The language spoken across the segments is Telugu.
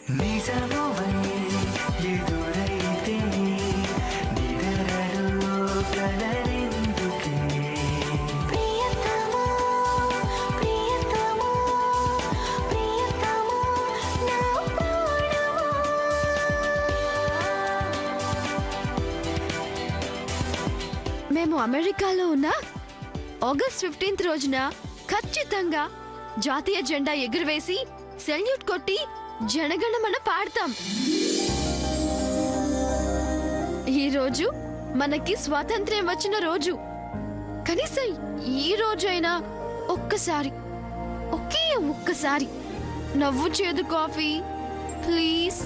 మేము అమెరికాలో ఉన్న ఆగస్ట్ 15 రోజున ఖచ్చితంగా జాతీయ జెండా ఎగురవేసి సెల్యూట్ కొట్టి జనగణమన పాడతాం. ఈ రోజు మనకి స్వాతంత్ర్యం వచ్చిన రోజు. కనీసం ఈ రోజైనా ఒక్కసారి నవ్వు చేదు coffee please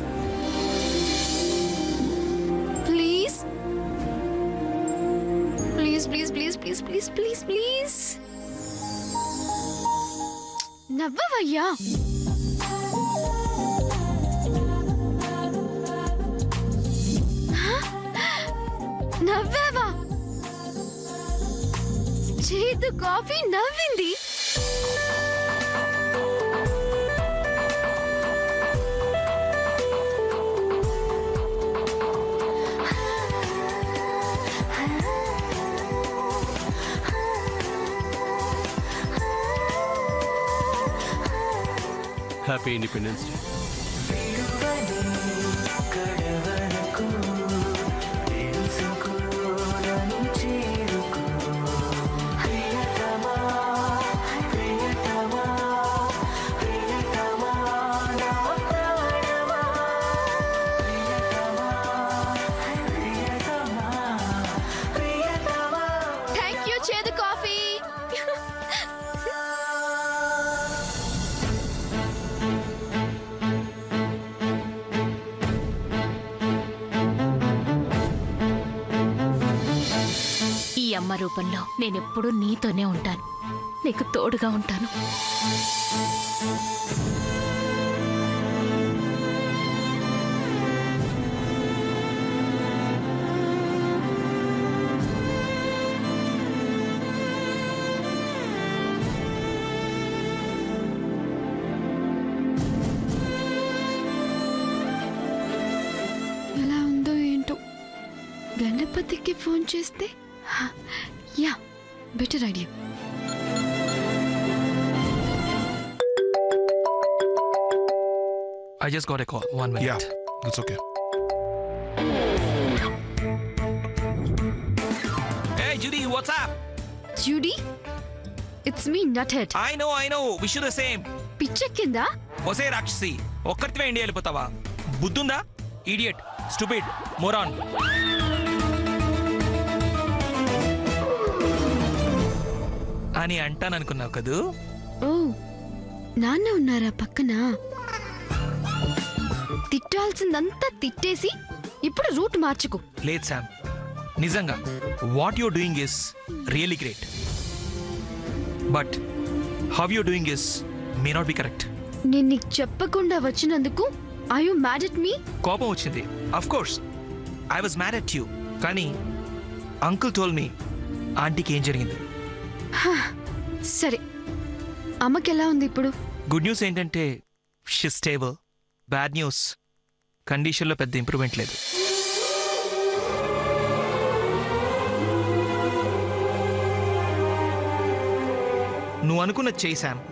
please please please please please please please please నవ్వవయ్యా. నవ్వావా? చేదు కాఫీ నవ్వింది. Happy Independence Day. Thank you, చేదు కాఫీ. ఈ అమ్మ రూపంలో నేనెప్పుడూ నీతోనే ఉంటాను, నీకు తోడుగా ఉంటాను. ఎలా ఉందో ఏంటో. గణపతికి ఫోన్ చేస్తే yeah better idea. I just got a call. 1 minute. Yeah, that's okay. Hey, Judy, what's up? Judy, it's me, Nuthead. I know. Wish you the same. పిచ్చెక్కిందా? ఒసే రాక్షసి, ఒక్కరితివే ఇండియా వెళ్ళిపోతావా? బుద్ధుందా? Idiot, stupid, moron. అని అంటాననుకున్నావు కదూ? ఓ, నాన్న ఉన్నారా పక్కన? తిట్టాల్సిందంతా తిట్టేసి ఇప్పుడు రూట్ మార్చుకో. లేదు శామ్, నిజంగా what you're doing is really great, but how you're doing is may not be correct. నేను నీకు చెప్పకుండా వచ్చినందుకు are you mad at me? కోపం వచ్చింది, of course I was mad at you. కానీ అంకుల్ టోల్ మీ ఆంటీకి ఏం జరిగింది. సరే, అమ్మకి ఎలా ఉంది ఇప్పుడు? గుడ్ న్యూస్ ఏంటంటే షీ స్టేబుల్. బ్యాడ్ న్యూస్, కండిషన్లో పెద్ద ఇంప్రూవ్మెంట్ లేదు. నువ్వు అనుకున్నది చేయి శామ్.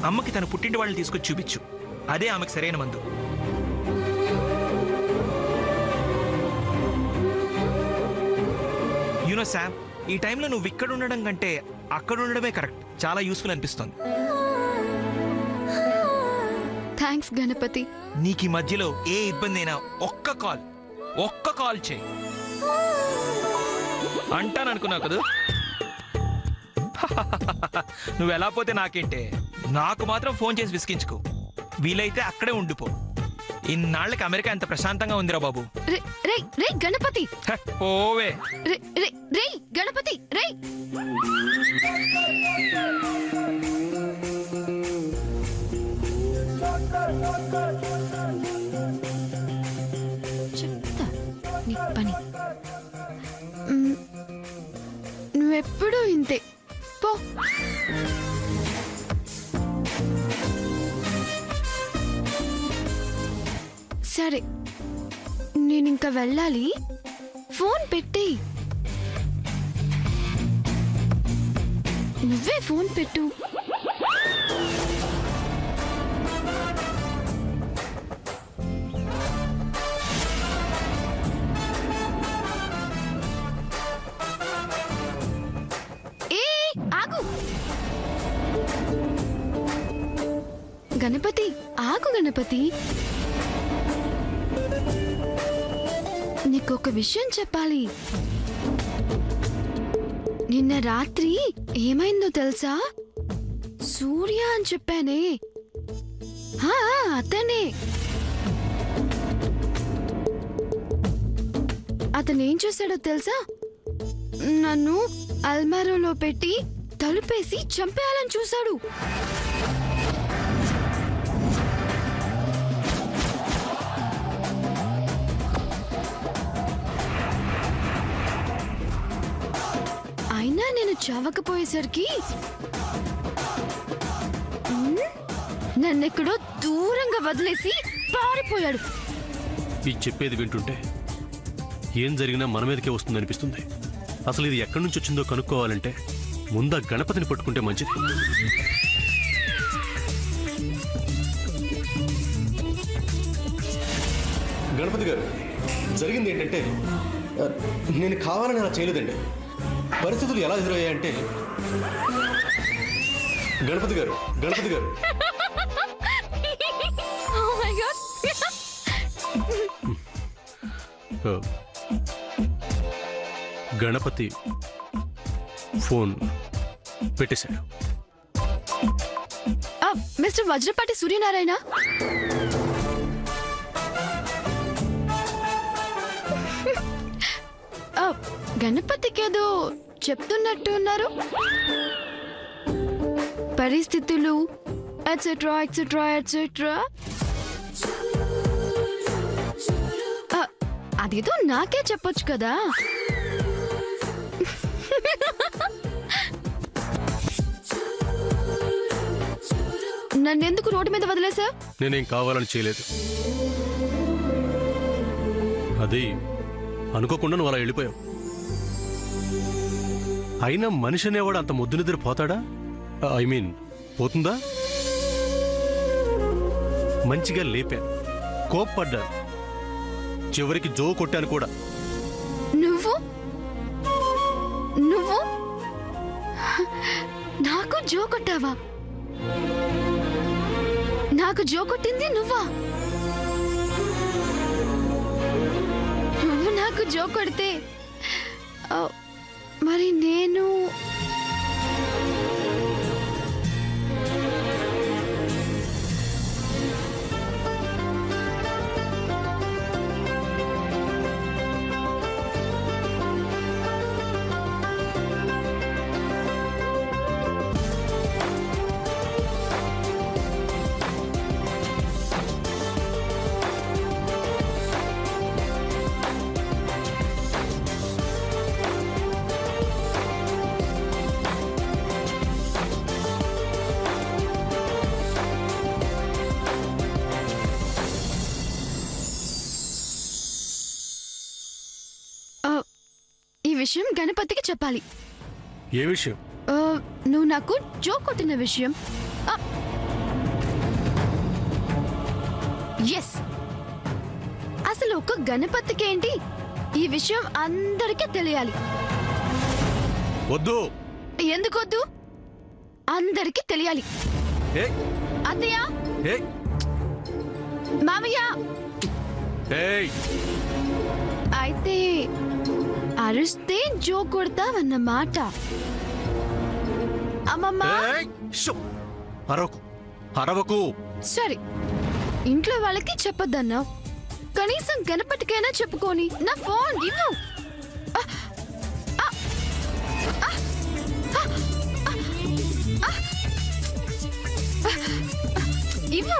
అమ్మకి తన పుట్టింటి వాళ్ళని తీసుకొచ్చి చూపించు, అదే ఆమెకు సరైన మందు. యూనో శామ్, ఈ టైంలో నువ్వు ఇక్కడ ఉండడం కంటే అక్కడ ఉండడమే కరెక్ట్. చాలా యూస్ఫుల్ అనిపిస్తుంది. థ్యాంక్స్ గణపతి. నీకు ఈ మధ్యలో ఏ ఇబ్బంది అయినా ఒక్క కాల్ చేయి అంటాననుకున్నావు కదా. నువ్వు ఎలా పోతే నాకేంటే, నాకు మాత్రం ఫోన్ చేసి విసిగించుకో. వీలైతే అక్కడే ఉండిపో. ఇన్నాళ్ళకి అమెరికా ఎంత ప్రశాంతంగా ఉందిరా బాబు. రే గణపతి, ఓవే. రే గణపతి, రే. చెప్తా నీ పని. నువ్వెప్పుడూ ఇంతే పో. సరే నేనింక వెళ్ళాలి. ఫోన్ పెట్టేయ్. నువ్వే ఫోన్ పెట్టు. ఆగు గణపతి, ఆగు గణపతి. నీకొక విషయం చెప్పాలి. నిన్న రాత్రి ఏమైందో తెలుసా? సూర్య అని చెప్పానే, అతనే. అతనేం చేశాడో తెలుసా? నన్ను అల్మారాలో పెట్టి తలుపేసి చంపేయాలని చూశాడు. అయినా నేను చావకపోయేసరికి నన్నెక్కడో దూరంగా వదిలేసి పారిపోయాడు. ఈ చెప్పేది వింటుంటే ఏం జరిగినా మన మీదకే వస్తుందనిపిస్తుంది. అసలు ఇది ఎక్కడి నుంచి వచ్చిందో కనుక్కోవాలంటే ముందా గణపతిని పట్టుకుంటే మంచిది. గణపతి గారు, జరిగింది ఏంటంటే నేను కావాలని అలా చేయలేదండి. పరిస్థితులు ఎలా ఎదురయ్యాయంటే గణపతి గారు గణపతి ఫోన్ పెట్టేశాడు. మిస్టర్ వజ్రపాటి సూర్యనారాయణ, గణపతికి ఏదో చెప్తున్నట్టు ఉన్నారు. పరిస్థితులు ఎట్సెట్రా ఎట్సెట్రా ఎట్సెట్రా. అదేదో నాకే చెప్పొచ్చు కదా. నన్నెందుకు రోడ్డు మీద వదిలేసా? నేనేం కావాలని చేయలేదు. అది అనుకోకుండా నువ్వు అలా వెళ్ళిపోయావు. అయినా మనిషి అనేవాడు అంత ముద్దు నిద్ర పోతాడా? ఐ మీన్ పోతుందా? మంచిగా లేపాను, కోప్పడ్డాను, చివరికి జో కొట్టాను కూడా. నువ్వు నువ్వు నాకు జో కొట్టావా? నాకు జో కొట్టింది నువ్వా? నువ్వు నాకు జో కొడితే మరి నేను విషయం గణపతికి చెప్పాలి. ఏ విషయం? నువ్వు నాకు జో కొట్టిన విషయం. ఎస్, అసలు ఒక గణపతికి ఏంటి ఈ విషయం అందరికీ తెలియాలి. వద్దు. ఎందుకు వద్దు? అందరికీ తెలియాలి. అత్తయ్య, మామయ్య, అయితే అరుస్తే జో కొడతావన్నమాట. అమ్మమ్మ, అరవకు. సరే, ఇంట్లో వాళ్ళకి చెప్పొద్దన్నావు, కనీసం గణపతికైనా చెప్పుకొని నా ఫోన్ ఇవ్వు. ఇవ్వు.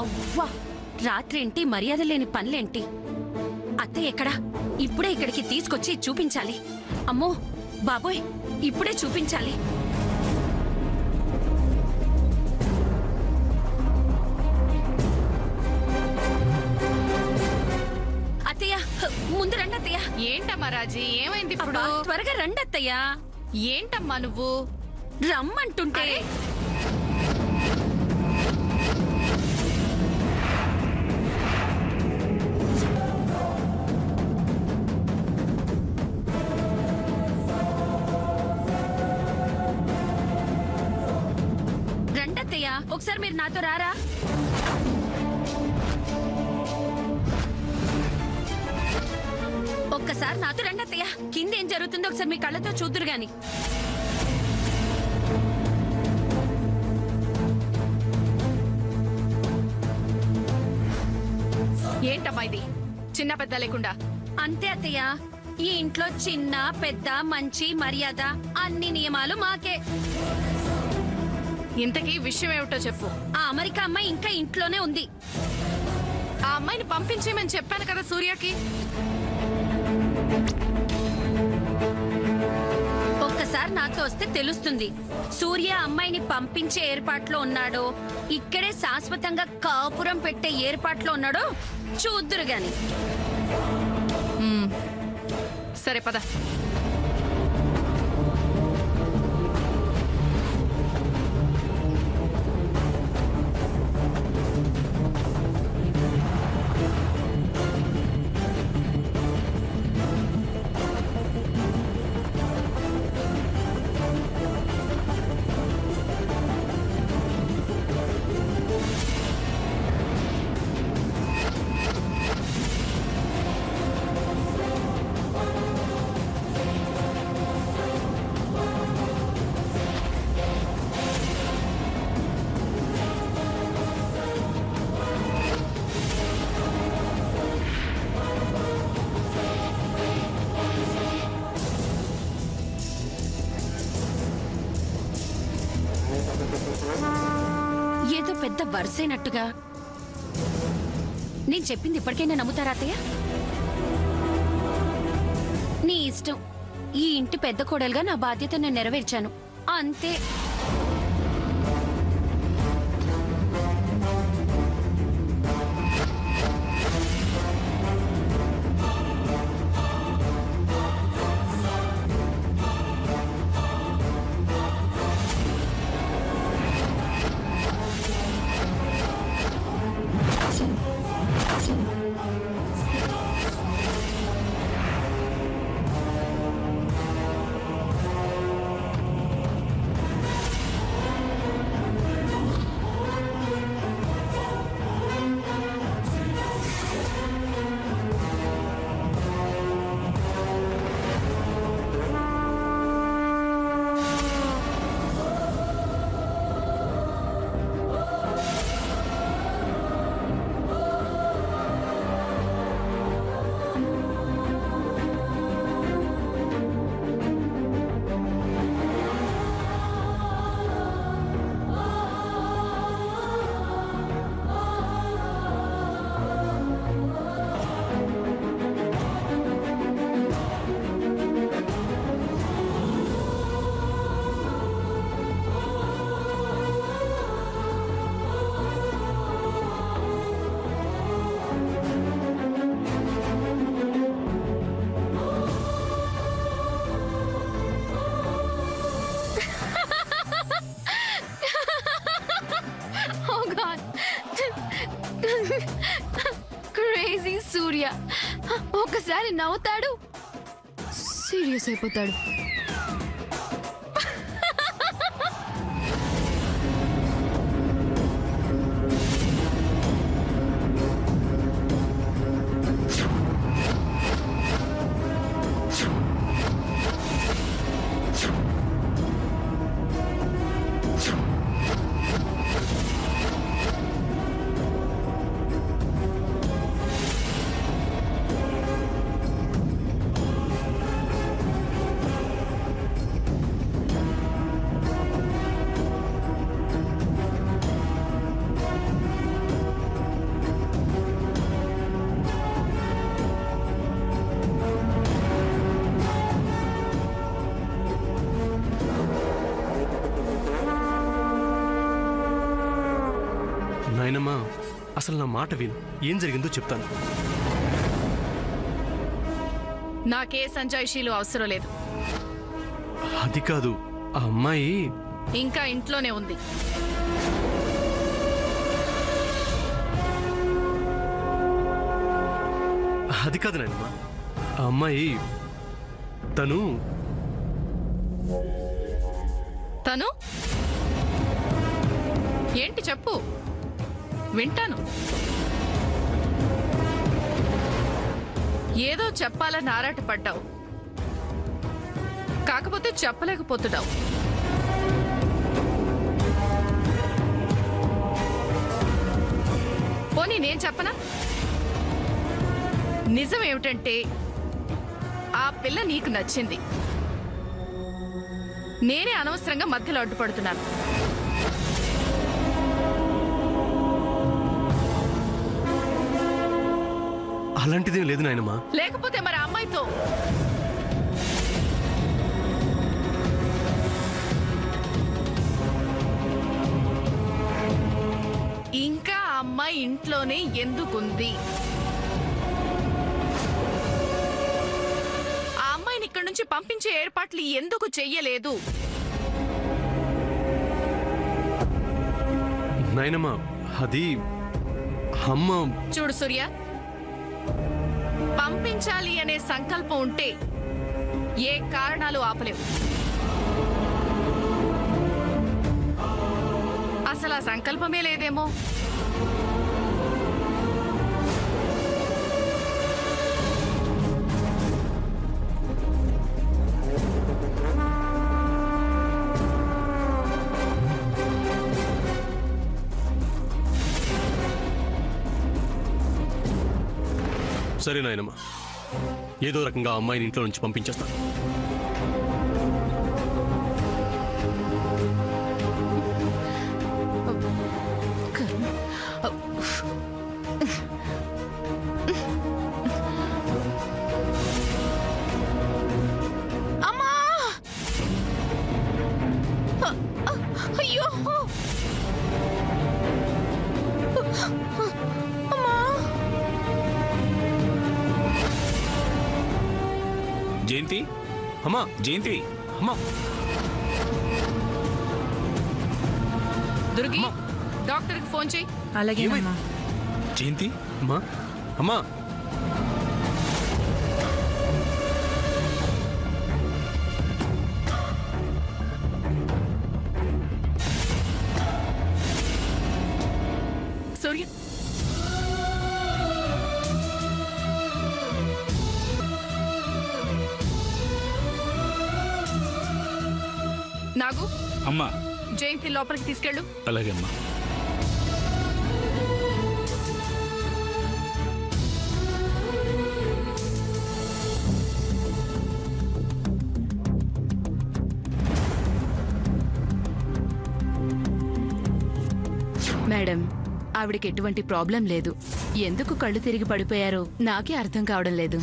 అవ్వా, రాత్రేంటి మర్యాద లేని పనులేంటి? అత్తయ్య ఎక్కడా? ఇప్పుడే ఇక్కడికి తీసుకొచ్చి చూపించాలి. అమ్మో బాబోయ్, ఇప్పుడే చూపించాలి. అత్తయ్య ముందు రండి అత్తయ్య. ఏంటమ్మా రాజీ, ఏమైంది ఇప్పుడు? అబ్బా, త్వరగా రండి అత్తయ్య. ఏంటమ్మా నువ్వు? రమ్మంటుంటే. రండి అత్తయ్య, ఒకసారి మీరు నాతో రారా? ఒక్కసారి నాతో రండి అత్తయ్య. కింద ఏం జరుగుతుందో ఒకసారి మీ కళ్ళతో చూద్దురు గాని. ఏంటమ్మా ఇది చిన్న పెద్ద లేకుండా? అంతే అత్తయ్య, ఈ ఇంట్లో చిన్న పెద్ద మంచి మర్యాద అన్ని నియమాలు మాకే. ఇంతకీ విషయం ఏమిటో చెప్పు. ఆ అమెరికా అమ్మాయి ఇంకా ఇంట్లోనే ఉంది. ఆ అమ్మాయిని పంపించేయమని చెప్పాను కదా సూర్యకి. ఒక్కసారి నాతో వస్తే తెలుస్తుంది. సూర్య అమ్మాయిని పంపించే ఏర్పాట్లో ఉన్నాడో, ఇక్కడే శాశ్వతంగా కాపురం పెట్టే ఏర్పాట్లో ఉన్నాడో చూద్దురు గాని. సరే పద. ఏదో పెద్ద వరుసైనట్టుగా. నేను చెప్పింది ఇప్పటికైనా నమ్ముతారా అత్తయ్య? నీ ఇష్టం. ఈ ఇంటి పెద్ద కోడలుగా నా బాధ్యత నేను నెరవేర్చాను అంతే. క్రేజీ సూర్య ఒకసారి నవ్వుతాడు, సీరియస్ అయిపోతాడు. అసలు నా మాట విను, ఏం జరిగిందో చెప్తాను. నాకే సంజాయిషీలు అవసరం లేదు. అది కాదు, ఆ అమ్మాయి ఇంకా ఇంట్లోనే ఉంది. అది కాదు నాయనమ్మ, ఆ అమ్మాయి తను ఏంటి చెప్పు, వింటాను. ఏదో చెప్పాలని ఆరాటపడ్డావు, కాకపోతే చెప్పలేకపోతున్నావు. పోనీ నేను చెప్పనా? నిజం ఏమిటంటే ఆ పిల్ల నీకు నచ్చింది. నేనే అనవసరంగా మధ్యలో అడ్డుపడుతున్నాను. అలాంటిదేం లేదు నాయనమ్మా. లేకపోతే మరి అమ్మాయితో ఇంకా ఆ అమ్మాయి ఇంట్లోనే ఎందుకుంది? ఆ అమ్మాయిని ఇక్కడి నుంచి పంపించే ఏర్పాట్లు ఎందుకు చెయ్యలేదు? నాయనమ్మా, అది అమ్మ. చూడు సూర్య, పంపించాలి అనే సంకల్పం ఉంటే ఏ కారణాలు ఆపలేవు. అసలు ఆ సంకల్పమే లేదేమో. సరే నాయనమ్మా, ఏదో రకంగా ఆ అమ్మాయిని ఇంట్లో నుంచి పంపించేస్తాను. అమ్మా! అయ్యో! జయంతి, అమ్మా, జయంతి, అమ్మా, దుర్గి, డాక్టర్కి ఫోన్ చేయి. అలాగేనమ్మా. జయంతి, అమ్మా, అమ్మా. సూర్య, నాగు, అమ్మా. జయంతి లోపలికి తీసుకెళ్ళు. అలాగే అమ్మా. మేడం, ఆవిడకి ఎటువంటి ప్రాబ్లం లేదు. ఎందుకు కళ్ళు తిరిగి పడిపోయారో నాకే అర్థం కావడం లేదు.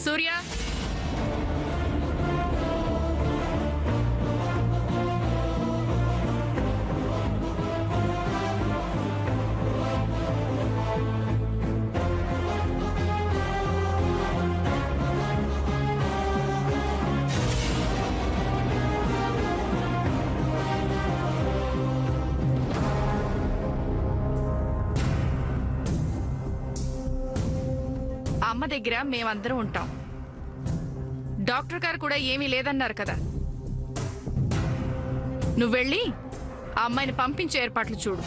సూర్య, అమ్మ దగ్గర మేమందరం ఉంటాం. డాక్టర్ గారు కూడా ఏమీ లేదన్నారు కదా. నువ్వు వెళ్ళి ఆ అమ్మాయిని పంపించే ఏర్పాట్లు చూడు.